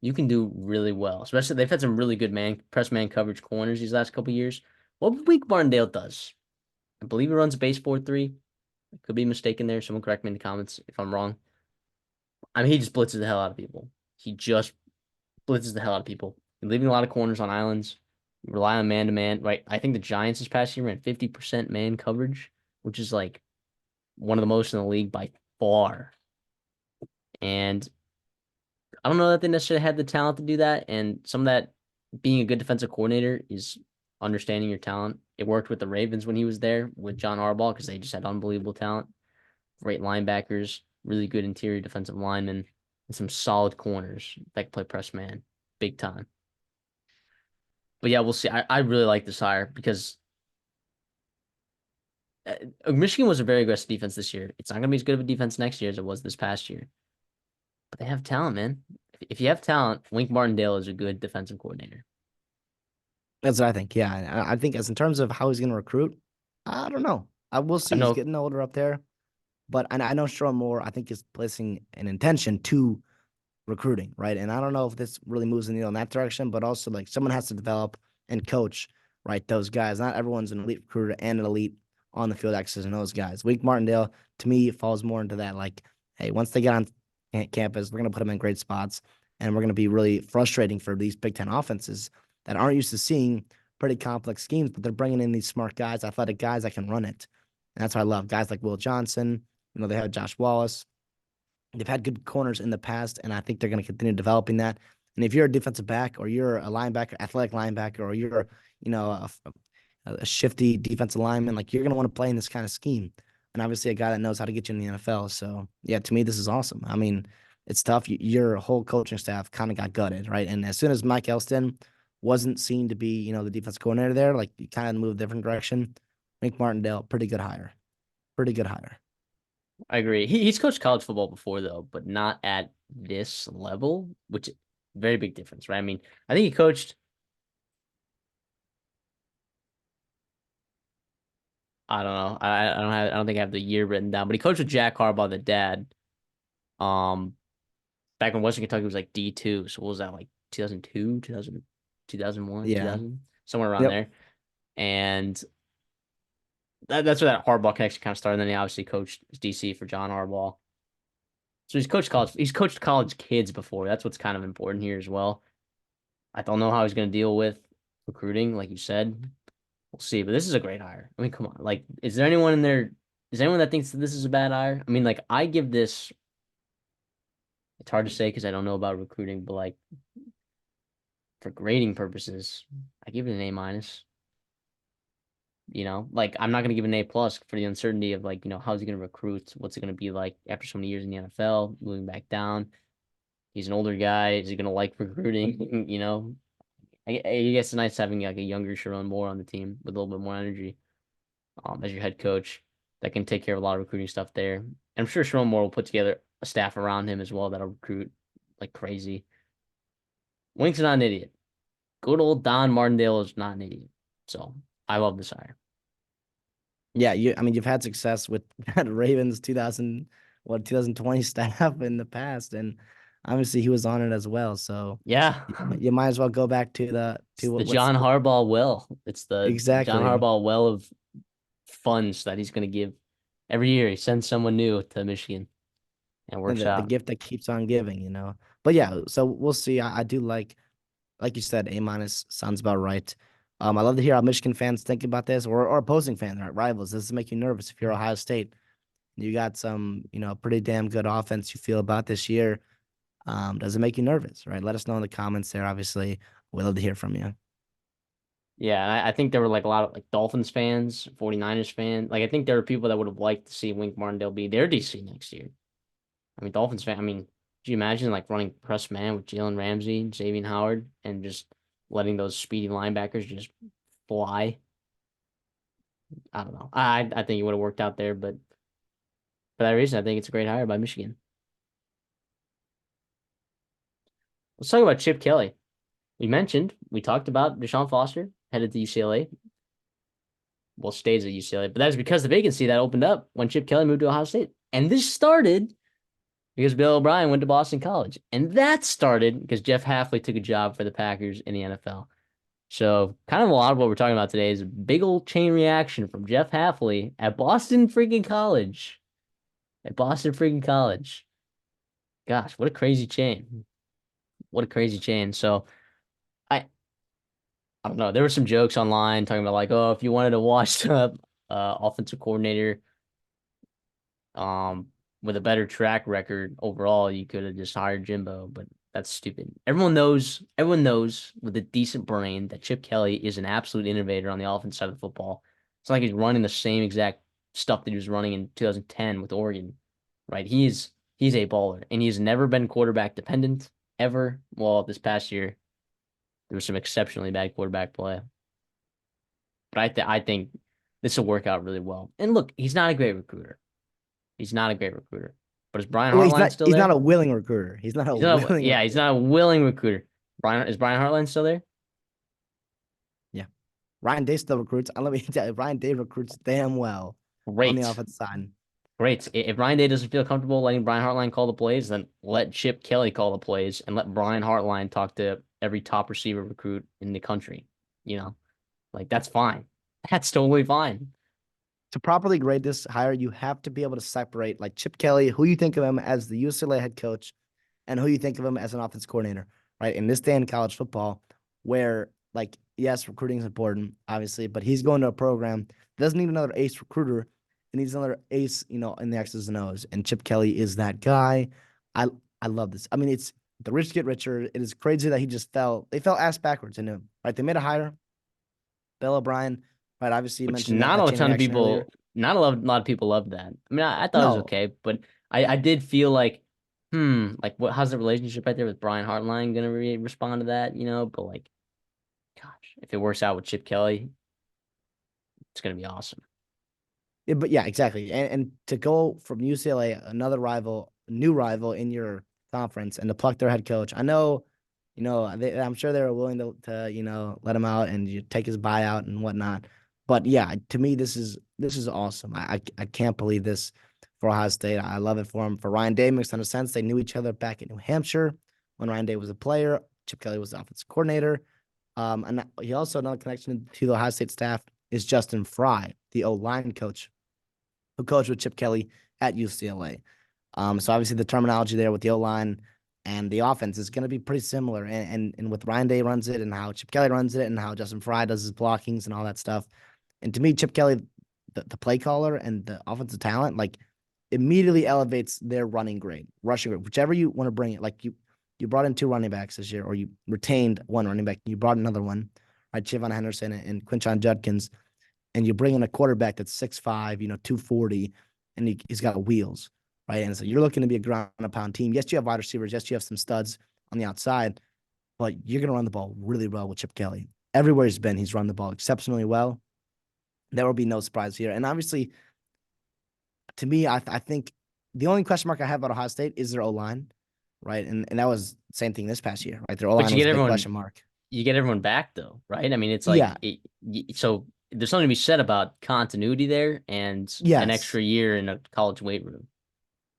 you can do really well. Especially they've had some really good press man coverage corners these last couple years. What Wink Martindale does, I believe he runs a base 4-3. I could be mistaken there. Someone correct me in the comments if I'm wrong. I mean, he just blitzes the hell out of people. He just blitzes the hell out of people. You're leaving a lot of corners on islands. You rely on man to man, right? I think the Giants this past year ran 50% man coverage, which is like one of the most in the league by far. And I don't know that they necessarily had the talent to do that. And some of that being a good defensive coordinator is understanding your talent. It worked with the Ravens when he was there with John Harbaugh because they just had unbelievable talent. Great linebackers, really good interior defensive linemen, and some solid corners that can play press man big time. But yeah, we'll see. I really like this hire because Michigan was a very aggressive defense this year. It's not going to be as good of a defense next year as it was this past year. But they have talent, man. If you have talent, Wink Martindale is a good defensive coordinator. That's what I think. Yeah, I think as in terms of how he's going to recruit, I don't know. I will I see. He's know. getting older up there, but I know Sherrod Moore. I think is placing an intention to recruiting, right? And I don't know if this really moves the needle in that direction, but also like someone has to develop and coach, right? Those guys. Not everyone's an elite recruiter and an elite on the field X's and those guys. Wink Martindale, to me, falls more into that. Like, hey, once they get on campus, we're gonna put them in great spots, and we're gonna be really frustrating for these Big Ten offenses that aren't used to seeing pretty complex schemes, but they're bringing in these smart guys, athletic guys that can run it. And that's what I love. Guys like Will Johnson. They have Josh Wallace. They've had good corners in the past, and I think they're going to continue developing that. And if you're a defensive back or you're a linebacker, athletic linebacker, or you're, a shifty defensive lineman, like you're going to want to play in this kind of scheme. And obviously, a guy that knows how to get you in the NFL. So, yeah, to me, this is awesome. I mean, it's tough. Your whole coaching staff kind of got gutted, right? And as soon as Mike Elston wasn't seen to be, the defense coordinator there, like you kind of moved a different direction. Nick Martindale, pretty good hire. Pretty good hire. I agree. He's coached college football before though, but not at this level, which very big difference, right? I mean, I think he coached. I don't know. I don't think I have the year written down, but he coached with Jack Harbaugh, the dad. Um, back when Western Kentucky was like D2. So what was that like 2002, 2000, 2001, Yeah. 2000, somewhere around Yep. there. And that's where that Harbaugh connection kind of started. And then he obviously coached DC for John Harbaugh. So he's coached college. He's coached college kids before. That's what's kind of important here as well. I don't know how he's going to deal with recruiting, like you said. We'll see. But this is a great hire. I mean, come on. Like, is there anyone in there? Is there anyone that thinks that this is a bad hire? I mean, like, I give this. It's hard to say because I don't know about recruiting, but like for grading purposes, I give it an A minus. Like I'm not gonna give it an A plus for the uncertainty of like, how's he gonna recruit? What's it gonna be like after so many years in the NFL, moving back down? He's an older guy. Is he gonna like recruiting? I guess it's nice having like a younger Sharon Moore on the team with a little bit more energy, as your head coach that can take care of a lot of recruiting stuff there. And I'm sure Sharon Moore will put together a staff around him as well that'll recruit like crazy. Wink's not an idiot. Good old Don Martindale is not an idiot. So I love this hire. Yeah, you've had success with that Ravens 2020 staff in the past, and obviously he was on it as well. So Yeah. you might as well go back to It's the what's John Harbaugh well. It's the John exactly Harbaugh well of funds that he's going to give every year. He sends someone new to Michigan and it and works the out. gift that keeps on giving. But yeah, so we'll see. I do like you said, A minus sounds about right. I love to hear how Michigan fans think about this or opposing fans, right? Rivals. Does this make you nervous if you're Ohio State? You got some, pretty damn good offense you feel about this year. Does it make you nervous, right? Let us know in the comments there. Obviously, we'd love to hear from you. Yeah, and I think there were like a lot of like Dolphins fans, 49ers fans. Like I think there were people that would have liked to see Wink Martindale be their DC next year. I mean, Dolphins fan. I mean, do you imagine like running press man with Jalen Ramsey, Xavier Howard, and just letting those speedy linebackers just fly? I don't know. I think it would have worked out there, but for that reason, I think it's a great hire by Michigan. Let's talk about Chip Kelly. We talked about Deshaun Foster headed to UCLA. well, stays at UCLA, but that's because the vacancy that opened up when Chip Kelly moved to Ohio State. And this started because Bill O'Brien went to Boston College. And that started because Jeff Hafley took a job for the Packers in the NFL. So kind of a lot of what we're talking about today is a big old chain reaction from Jeff Hafley at Boston freaking College. At Boston freaking College. Gosh, what a crazy chain. What a crazy chain. So I I don't know. There were some jokes online talking about like, oh, if you wanted to watch the offensive coordinator um with a better track record overall, you could have just hired Jimbo, but that's stupid. Everyone knows with a decent brain that Chip Kelly is an absolute innovator on the offense side of the football. It's not like he's running the same exact stuff that he was running in 2010 with Oregon, right? He's a baller, and he's never been quarterback dependent ever. Well, this past year there was some exceptionally bad quarterback play, but I think this will work out really well. And look, he's not a great recruiter. He's not a great recruiter. But is Brian Well, Hartline still he's not there? a willing recruiter. He's not a willing He's recruiter. not a willing recruiter. Brian Hartline still there? Yeah. Ryan Day still recruits. And let me tell you, Ryan Day recruits damn well on the Great. offensive side. Great. If Ryan Day doesn't feel comfortable letting Brian Hartline call the plays, then let Chip Kelly call the plays and let Brian Hartline talk to every top receiver recruit in the country. You know, like that's fine. That's totally fine. To properly grade this hire, you have to be able to separate like Chip Kelly, who you think of him as the UCLA head coach, and who you think of him as an offense coordinator, right? In this day in college football, where like yes, recruiting is important, obviously, but he's going to a program doesn't need another ace recruiter. It needs another ace, in the X's and O's. And Chip Kelly is that guy. I I love this. I mean, it's the rich get richer. It is crazy that he just fell. They fell ass backwards into him, right? They made a hire, Bill O'Brien, right? Obviously, you Which mentioned that not that a chain ton of reaction earlier. a lot of people love that. I mean, I thought it was No, okay, but I did feel like, like how's the relationship right there with Brian Hartline gonna respond to that, But like, gosh, if it works out with Chip Kelly, it's gonna be awesome. yeah, but yeah, exactly. And to go from UCLA, another rival, new rival in your conference, and to pluck their head coach. I know, I'm sure they were willing to let him out and you take his buyout and whatnot. But yeah, to me, this is awesome. I can't believe this for Ohio State. I love it for him. For Ryan Day, makes a ton of sense. They knew each other back in New Hampshire when Ryan Day was a player. Chip Kelly was the offensive coordinator. And he also another connection to the Ohio State staff is Justin Fry, the O line coach who coached with Chip Kelly at UCLA. So obviously the terminology there with the O line and the offense is going to be pretty similar. And with Ryan Day runs it and how Chip Kelly runs it and how Justin Fry does his blockings and all that stuff. And to me, Chip Kelly, the play caller and the offensive talent, like immediately elevates their running grade, rushing grade, whichever you want to bring it. Like you brought in two running backs this year, or you retained one running back, you brought another one, right? Chivon Henderson and Quinshon Judkins, and you bring in a quarterback that's 6'5", 240, and he's got wheels, right? And so you're looking to be a ground and pound team. Yes, you have wide receivers. Yes, you have some studs on the outside, but you're going to run the ball really well with Chip Kelly. Everywhere he's been, he's run the ball exceptionally well. There will be no surprise here. And obviously, to me, I think the only question mark I have about Ohio State is their O line, right? And that was the same thing this past year, right? Their O But line was a big question mark. you get everyone back though, right? I mean, it's like Yeah. so there's something to be said about continuity there and an Yes. extra year in a college weight room.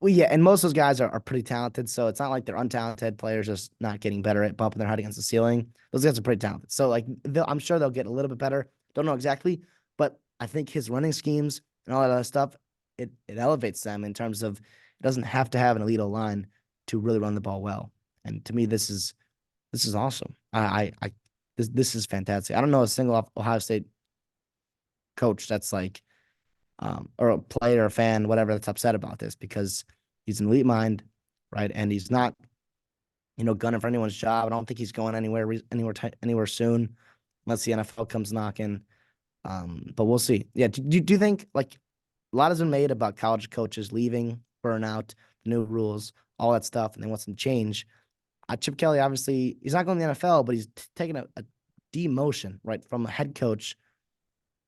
Well, yeah, and most of those guys are pretty talented, so it's not like they're untalented players just not getting better at bumping their head against the ceiling. Those guys are pretty talented. So, like, I'm sure they'll get a little bit better. Don't know exactly, but I think his running schemes and all that other stuff, it elevates them in terms of it doesn't have to have an elite line to really run the ball well. And to me, this is awesome. This is fantastic. I don't know a single Ohio State coach that's like or a player, a fan, whatever, that's upset about this because he's an elite mind, right? And he's not, gunning for anyone's job. I don't think he's going anywhere soon, unless the NFL comes knocking. But we'll see. Yeah, do you think like a lot has been made about college coaches leaving, burnout, new rules, all that stuff, and they want some change. Chip Kelly, obviously, he's not going to the NFL, but he's taking a demotion, right, from a head coach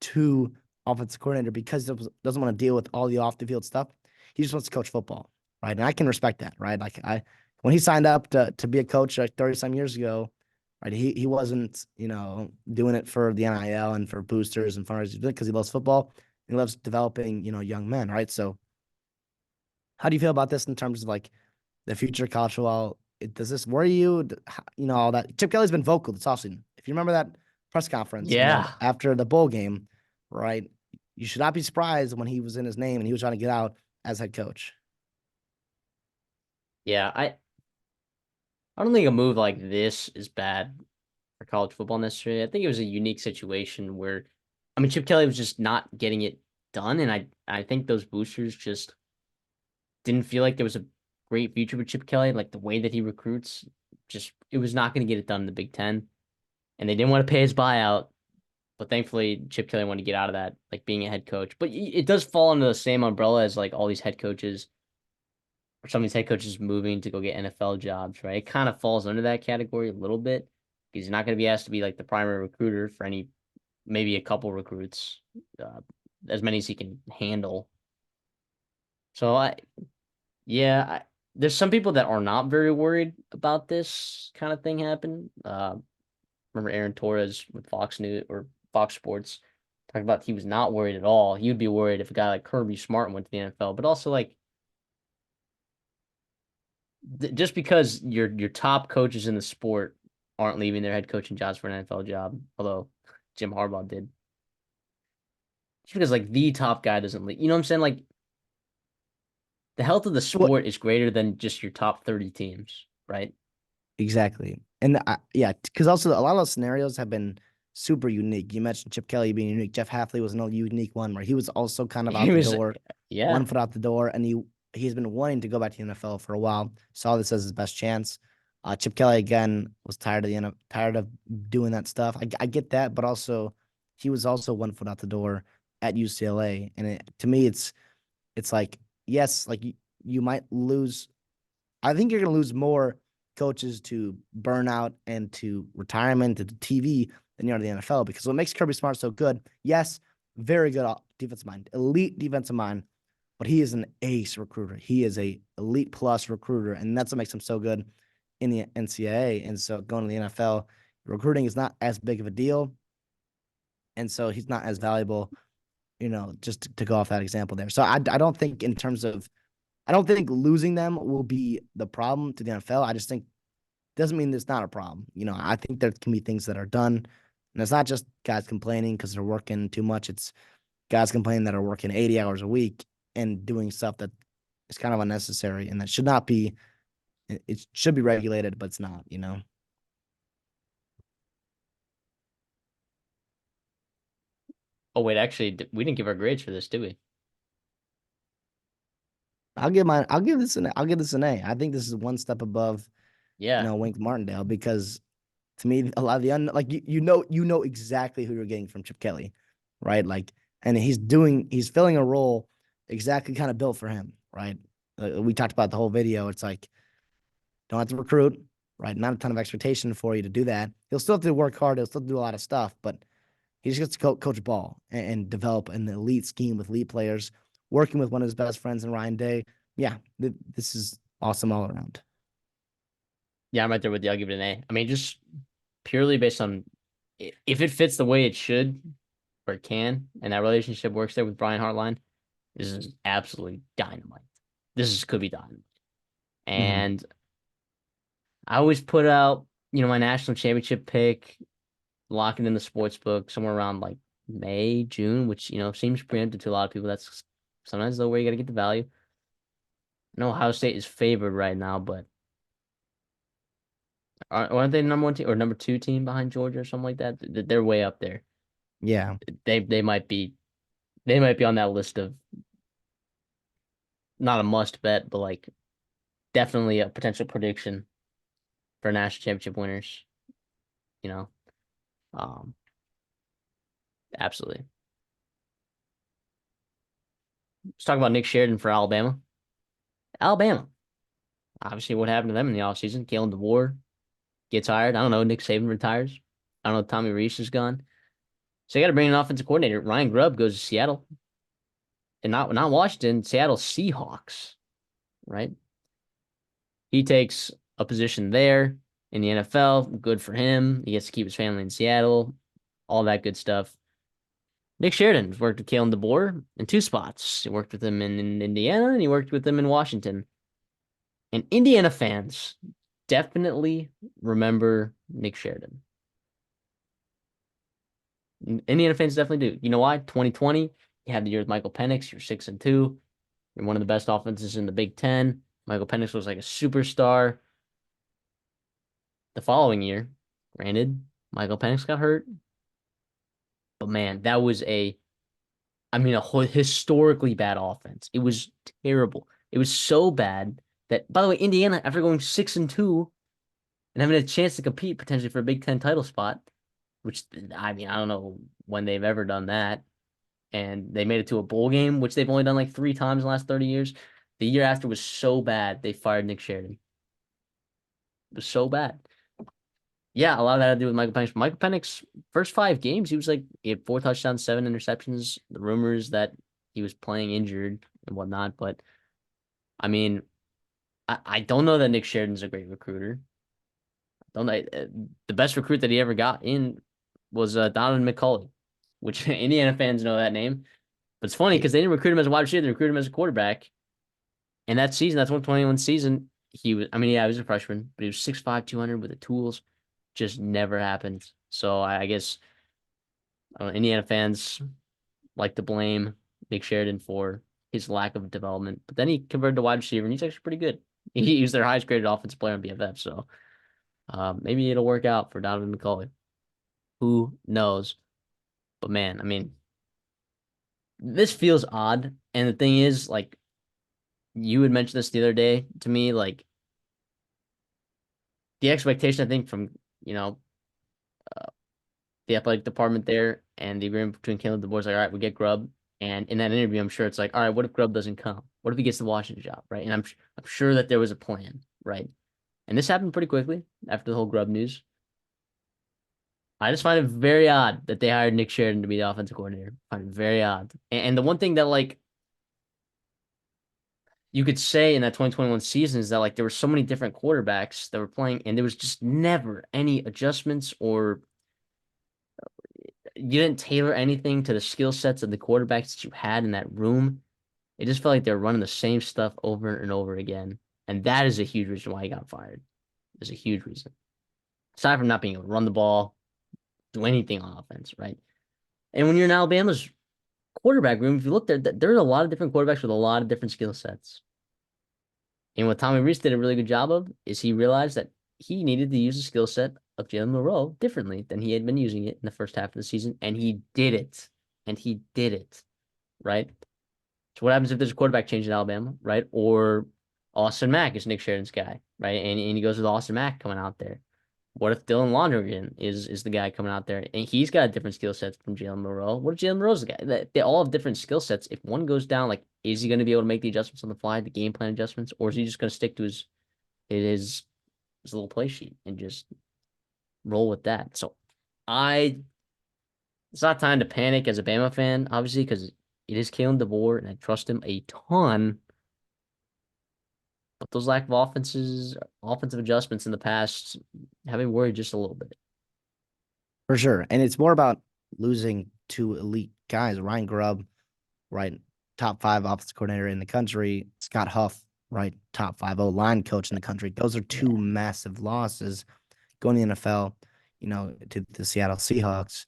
to offensive coordinator because he doesn't want to deal with all the off the field stuff. He just wants to coach football, right? And I can respect that, right? Like when he signed up to be a coach like 30 some years ago, right? He wasn't, doing it for the NIL and for boosters and fundraisers because he loves football. He loves developing, young men, right? So how do you feel about this in terms of like the future of college football? Does this worry you? All that. Chip Kelly's been vocal this offseason. If you remember that press conference, Yeah. after the bowl game, right? You should not be surprised when he was in his name and he was trying to get out as head coach. Yeah. I don't think a move like this is bad for college football necessarily. I think it was a unique situation where, I mean, Chip Kelly was just not getting it done, and I think those boosters just didn't feel like there was a great future with Chip Kelly. Like the way that he recruits, just it was not going to get it done in the Big Ten, and they didn't want to pay his buyout. But thankfully, Chip Kelly wanted to get out of that, like being a head coach. But it does fall under the same umbrella as like all these head coaches, or some of these head coaches moving to go get NFL jobs, right? It kind of falls under that category a little bit because he's not going to be asked to be like the primary recruiter for any, maybe a couple recruits, uh, as many as he can handle. So yeah, there's some people that are not very worried about this kind of thing happen. Remember Aaron Torres with Fox News or Fox Sports talked about he was not worried at all. He would be worried if a guy like Kirby Smart went to the NFL, but also like just because your top coaches in the sport aren't leaving their head coaching jobs for an NFL job, although Jim Harbaugh did. Just because like the top guy doesn't leave. You know what I'm saying? Like the health of the Well, sport is greater than just your top 30 teams, right? exactly. And yeah, because also a lot of those scenarios have been super unique. You mentioned Chip Kelly being unique. Jeff Hafley was another unique one where he was also kind of He out the was door, one yeah. foot out the door, and he's been wanting to go back to the NFL for a while. Saw this as his best chance. Chip Kelly again was tired of doing that stuff. I get that, but also he was also one foot out the door at UCLA, and to me, it's like yes, like you might lose. I think you're going to lose more coaches to burnout and to retirement to TV than you are to the NFL because what makes Kirby Smart so good, yes, very good defensive mind, elite defensive mind, but he is an ace recruiter. He is a elite plus recruiter, and that's what makes him so good in the NCAA. And so going to the NFL, recruiting is not as big of a deal, and so he's not as valuable. Just to go off that example there. So I don't think in terms of I don't think losing them will be the problem to the NFL. I just think doesn't mean there's not a problem. I think there can be things that are done, and it's not just guys complaining because they're working too much. It's guys complaining that are working 80 hours a week and doing stuff that is kind of unnecessary and that should not be. It should be regulated, but it's not. Oh wait, actually, we didn't give our grades for this, did we? I'll give this an A. I think this is one step above, Yeah. Wink Martindale because to me, a lot of the like you know exactly who you're getting from Chip Kelly, right? Like, and he's filling a role exactly kind of built for him, right? We talked about the whole video. It's like don't have to recruit, right? Not a ton of expectation for you to do that. He'll still have to work hard. He'll still do a lot of stuff, but he just gets to coach ball and develop an elite scheme with elite players, working with one of his best friends in Ryan Day. Yeah, this is awesome all around. Yeah, I'm right there with you. I'll give it an A. I mean, just purely based on if it fits the way it should or it can, and that relationship works there with Brian Hartline, this is absolutely dynamite. Could be dynamite. Mm-hmm. And I always put out, my national championship pick, lock it in the sports book somewhere around like May, June, which, seems preemptive to a lot of people. That's sometimes the way you got to get the value. I know Ohio State is favored right now, but aren't they number one team or number two team behind Georgia or something like that? They're way up there. Yeah. They might be they might be on that list of not a must bet, but like definitely a potential prediction for national championship winners. You know, um, absolutely. Let's talk about Nick Sheridan for Alabama. Alabama, obviously, what happened to them in the offseason? Kalen DeBoer gets hired. I don't know. Nick Saban retires. I don't know. Tommy Reese is gone. So you got to bring an offensive coordinator. Ryan Grubb goes to Seattle, and not Washington. Seattle Seahawks, right? He takes a position there in the NFL. Good for him. He gets to keep his family in Seattle, all that good stuff. Nick Sheridan's worked with Kalen DeBoer in two spots. He worked with him in Indiana and he worked with him in Washington. And Indiana fans definitely remember Nick Sheridan. Indiana fans definitely do. You know why? 2020, you had the year with Michael Penix. You're 6-2. You're one of the best offenses in the Big Ten. Michael Penix was like a superstar. The following year, granted, Michael Penix got hurt. But man, that was a historically bad offense. It was terrible. It was so bad that, by the way, Indiana, after going 6-2 and having a chance to compete potentially for a Big Ten title spot, which I don't know when they've ever done that. And they made it to a bowl game, which they've only done like 3 times in the last 30 years. The year after was so bad, they fired Nick Sheridan. It was so bad. Yeah, a lot of that had to do with Michael Penix. Michael Penix, first 5 games, he had 4 touchdowns, 7 interceptions. The rumors that he was playing injured and whatnot, but I mean, I don't know that Nick Sheridan's a great recruiter. Don't I? The best recruit that he ever got in was Donovan McCulley, which Indiana fans know that name. But it's funny Hey, because they didn't recruit him as a wide receiver; they recruited him as a quarterback. And that season, that's 121 season, he was. I mean, yeah, he was a freshman, but he was 6'5", 200 with the tools. Just never happened. So I guess Indiana fans like to blame Nick Sheridan for his lack of development. But then he converted to wide receiver, and he's actually pretty good. He was their highest graded offensive player on BFF. So maybe it'll work out for Donovan McCulley. Who knows? But man, I mean, this feels odd. And the thing is, like, you had mentioned this the other day to me, like, the expectation, I think, from, you know, uh, the athletic department there and the agreement between Caleb DeBoer is like, all right, we get Grubb. And in that interview, I'm sure it's like, all right, what if Grubb doesn't come? What if he gets the Washington job, right? And I'm sure that there was a plan, right? And this happened pretty quickly after the whole Grubb news. I just find it very odd that they hired Nick Sheridan to be the offensive coordinator. I find it very odd. And the one thing that like you could say in that 2021 season is that like there were so many different quarterbacks that were playing, and there was just never any adjustments or you didn't tailor anything to the skill sets of the quarterbacks that you had in that room. It just felt like they were running the same stuff over and over again. And that is a huge reason why he got fired. There's a huge reason. Aside from not being able to run the ball, do anything on offense, right? And when you're in Alabama's quarterback room, if you look there, there's a lot of different quarterbacks with a lot of different skill sets. And what Tommy Rees did a really good job of is he realized that he needed to use the skill set of Jalen Monroe differently than he had been using it in the first half of the season. And he did it. And he did it. Right? So what happens if there's a quarterback change in Alabama, right? Or Austin Mack is Nick Sheridan's guy, right? And he goes with Austin Mack coming out there. What if Dylan Lonergan is the guy coming out there and he's got different skill sets from Jalen Monroe? What if Jalen Monroe's the guy? They all have different skill sets. If one goes down, like, is he going to be able to make the adjustments on the fly, the game plan adjustments, or is he just going to stick to his little play sheet and just roll with that? So I it's not time to panic as a Bama fan, obviously, because it is Kalen DeBoer and I trust him a ton. But those lack of offensive adjustments in the past have me worried just a little bit. for sure. And it's more about losing two elite guys, Ryan Grubb, right? Top 5 offensive coordinator in the country. Scott Huff, right? Top 5 line coach in the country. Those are two Yeah. massive losses going to the NFL, to the Seattle Seahawks.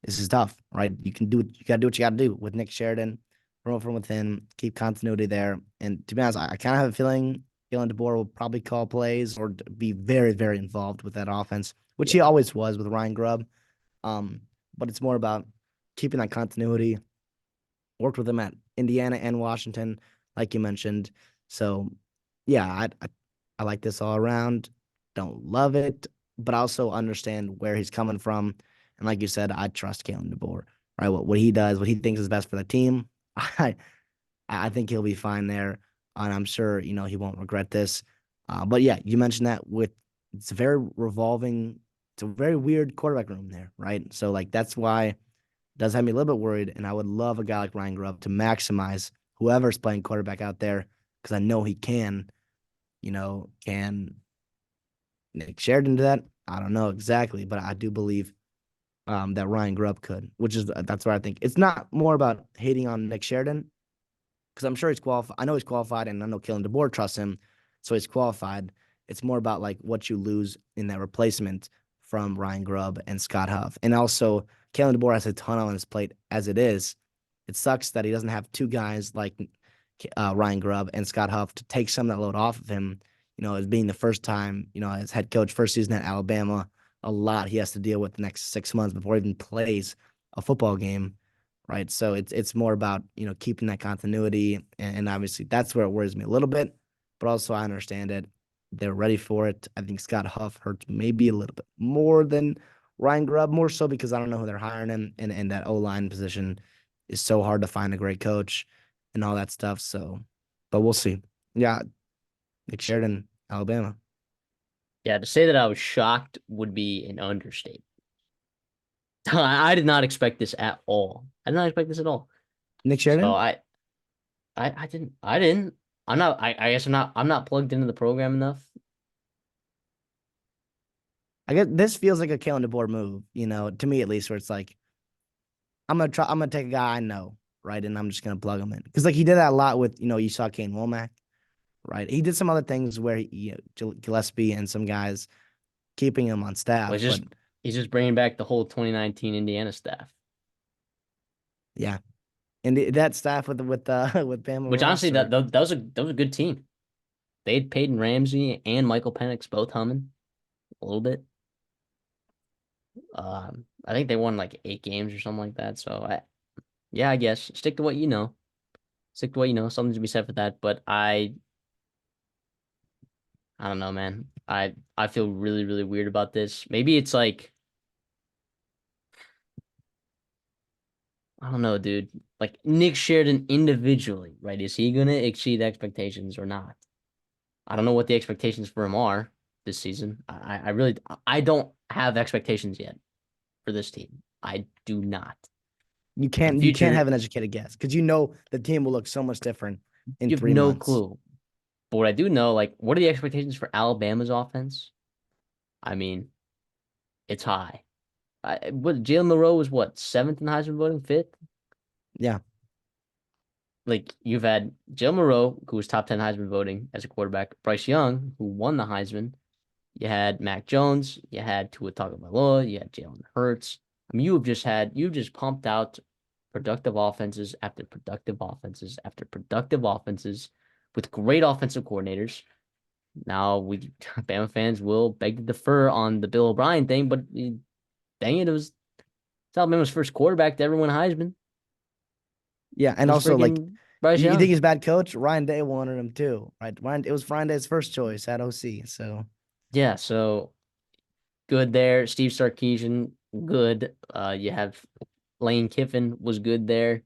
This is tough, right? You can do it. You got to do what you got to do with Nick Sheridan, promote from within, keep continuity there. And to be honest, I kind of have a feeling Jalen DeBoer will probably call plays or be very, very involved with that offense, which he Yeah. always was with Ryan Grubb. But it's more about keeping that continuity. Worked with him at Indiana and Washington, like you mentioned. So, yeah, I like this all around. Don't love it, but I also understand where he's coming from. And like you said, I trust Kalen DeBoer, right? What he does, what he thinks is best for the team. I I think he'll be fine there, and I'm sure he won't regret this. But yeah, you mentioned that with it's a very revolving, it's a very weird quarterback room there, right? So like that's why it does have me a little bit worried, and I would love a guy like Ryan Grubb to maximize whoever's playing quarterback out there because I know he can Nick Sheridan did that. I don't know exactly, but I do believe that Ryan Grubb could, which is that's where I think it's not more about hating on Nick Sheridan because I'm sure he's qualified. I know he's qualified, and I know Kalen DeBoer trusts him, so he's qualified. It's more about like what you lose in that replacement from Ryan Grubb and Scott Huff, and also Kalen DeBoer has a ton on his plate as it is. It sucks that he doesn't have two guys like Ryan Grubb and Scott Huff to take some of that load off of him. As being the first time, as head coach, first season at Alabama, a lot he has to deal with the next 6 months before he even plays a football game, right? So it's more about keeping that continuity, and obviously that's where it worries me a little bit, but also I understand it. They're ready for it. I think Scott Huff hurts maybe a little bit more than Ryan Grubb, more so because I don't know who they're hiring him, and that O line position is so hard to find a great coach and all that stuff. So, but we'll see. Yeah, Nick Sheridan, Alabama. Yeah, to say that I was shocked would be an understatement. I did not expect this at all. I did not expect this at all. Nick So Sheridan. I didn't. I guess I'm not plugged into the program enough. I guess this feels like a Kalen DeBoer move, to me at least, where it's like I'm gonna try. I'm gonna take a guy I know, right, and I'm just gonna plug him in because like he did that a lot with you saw Kane Womack, right? He did some other things where Gillespie and some guys keeping him on Well, staff, but he's just bringing back the whole 2019 Indiana staff, yeah, and that staff with with Bama which honestly roster, that was a good team. They had Peyton Ramsey and Michael Penix both humming a little bit. I think they won like 8 games or something like that. So yeah, I guess stick to what you know. Stick to what you know. Something to be said for that. But I don't know, man. I feel really, really weird about this. Maybe it's like I don't know, dude. Like Nick Sheridan individually, right? Is he gonna exceed expectations or not? I don't know what the expectations for him are this season. I really I don't have expectations yet for this team. I do not. you For the can't have future, an educated guess because the team will look so much different in you have 3 months. no clue. But what I do know, like, what are the expectations for Alabama's offense? I mean, it's high. What Jalen Monroe was what seventh in Heisman voting, fifth? Yeah, Like you've had Jalen Monroe, who was top 10 Heisman voting as a quarterback, Bryce Young, who won the Heisman. You had Mac Jones, you had Tua Tagovailoa, you had Jalen Hurts. I mean, you've just pumped out productive offenses after productive offenses after productive offenses with great offensive coordinators. Now we Bama fans will beg to defer on the Bill O'Brien thing, but dang it, it's Alabama's first quarterback to ever win Heisman. yeah, It and was also like freaking Bryce you think Young. he's a bad coach? Ryan Day wanted him too, right? It was Ryan Day's first choice at OC, so Yeah, so good there. Steve Sarkisian, good. You have Lane Kiffin was good there.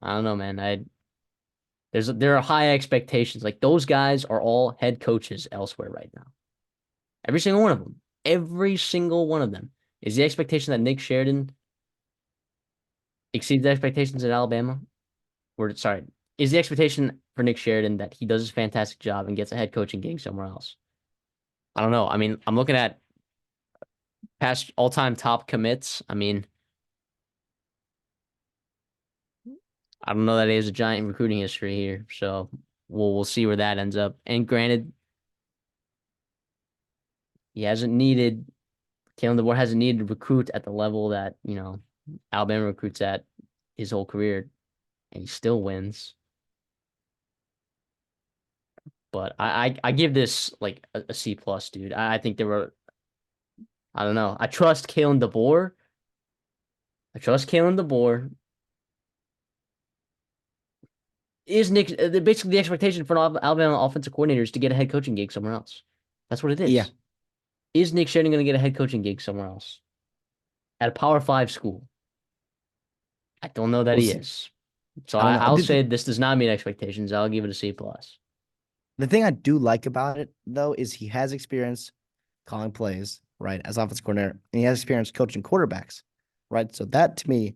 I don't know, man. There are high expectations. Like those guys are all head coaches elsewhere right now. Every single one of them. Every single one of them. Is the expectation that Nick Sheridan exceeds the expectations at Alabama? Or sorry, is the expectation for Nick Sheridan that he does a fantastic job and gets a head coaching gig somewhere else? I don't know. I mean, I'm looking at past all-time top commits. I mean, I don't know that he has a giant recruiting history here, so we'll see where that ends up. And granted, he hasn't needed Kalen DeBoer hasn't needed to recruit at the level that Alabama recruits at his whole career, and he still wins. But I give this like a C plus, dude. I think there were I don't know. I trust Kalen DeBoer. I trust Kalen DeBoer. Is Nick basically the expectation for an Alabama offensive coordinator is to get a head coaching gig somewhere else? That's what it yeah, is. Is Nick Sheridan going to get a head coaching gig somewhere else at a Power Five school? I don't know that we'll he see. is. So I don't know. I'll say this does not meet expectations. I'll give it a C plus. The thing I do like about it though is he has experience calling plays, right, as offensive coordinator, and he has experience coaching quarterbacks, right. So that to me,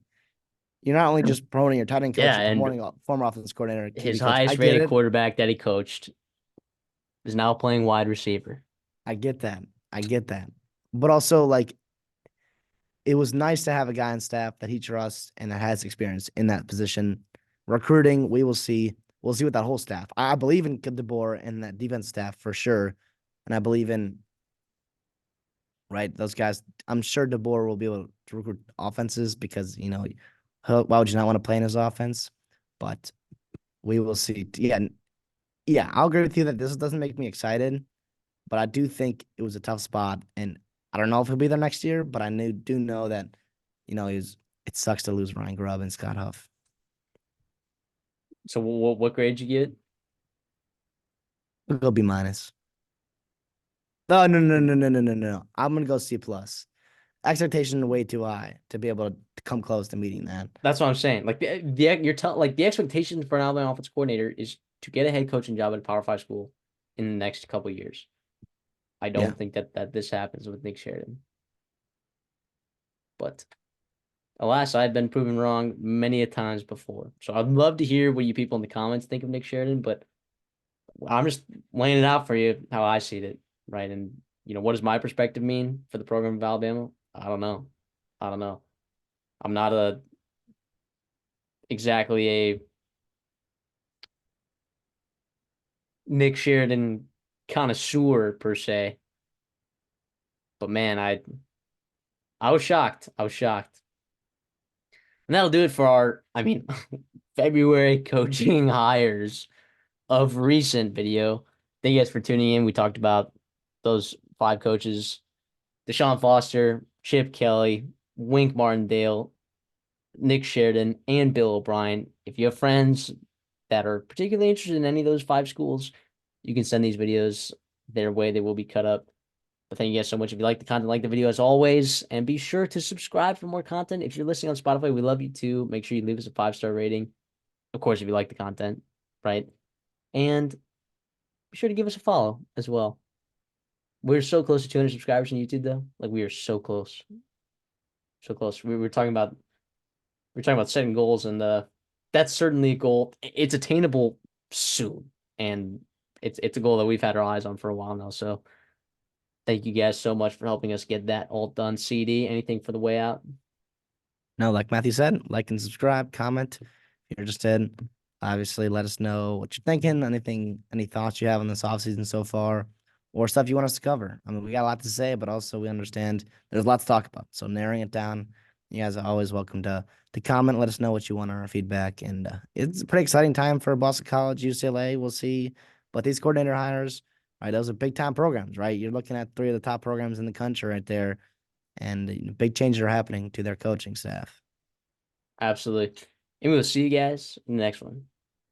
you're not only just promoting your tight end coach, Yeah, you're and promoting a former offensive coordinator, his QB coach. I highest get rated it. quarterback that he coached is now playing wide receiver. I get that. I get that. But also, like, it was nice to have a guy on staff that he trusts and that has experience in that position. Recruiting, we will see. We'll see with that whole staff. I believe in DeBoer and that defense staff for sure. And I believe in, right, those guys. I'm sure DeBoer will be able to recruit offenses because, why would you not want to play in his offense? But we will see. Yeah. Yeah. I'll agree with you that this doesn't make me excited, but I do think it was a tough spot. And I don't know if he'll be there next year, but do know that, it sucks to lose Ryan Grubb and Scott Huff. So what grade did you get? We'll go B minus. Oh, no, no, no, no, no, no, no. I'm gonna go C plus. Expectation way too high to be able to come close to meeting that. That's what I'm saying. Like the expectation for an Alabama offense coordinator is to get a head coaching job at a Power Five school in the next couple of years. I Yeah. don't think that this happens with Nick Sheridan. But alas, I've been proven wrong many a times before. So I'd love to hear what you people in the comments think of Nick Sheridan, but I'm just laying it out for you how I see it, right? And what does my perspective mean for the program of Alabama? I don't know. I don't know. I'm not exactly a Nick Sheridan connoisseur per se, but man, I was shocked. I was shocked. And that'll do it for February coaching hires of recent video. Thank you guys for tuning in. We talked about those five coaches: Deshaun Foster, Chip Kelly, Wink Martindale, Nick Sheridan, and Bill O'Brien. If you have friends that are particularly interested in any of those five schools, you can send these videos their way. They will be cut up. But thank you guys so much. If you like the content, like the video as always, and be sure to subscribe for more content. If you're listening on Spotify, we love you too. Make sure you leave us a 5-star rating. Of course, if you like the content, right? And be sure to give us a follow as well. We're so close to 200 subscribers on YouTube, though. Like we are so close, so close. We were talking about setting goals, and that's certainly a goal. It's attainable soon, and it's a goal that we've had our eyes on for a while now. So thank you guys so much for helping us get that all done. CD, anything for the way out? No, like Matthew said, like and subscribe, comment if you're interested. Obviously, let us know what you're thinking, any thoughts you have on this offseason so far, or stuff you want us to cover. I mean, we got a lot to say, but also we understand there's a lot to talk about. So narrowing it down, you guys are always welcome to comment. Let us know what you want on our feedback. And it's a pretty exciting time for Boston College, UCLA. We'll see. But these coordinator hires, right, those are big time programs, right? You're looking at three of the top programs in the country right there. And big changes are happening to their coaching staff. Absolutely. And we'll see you guys in the next one.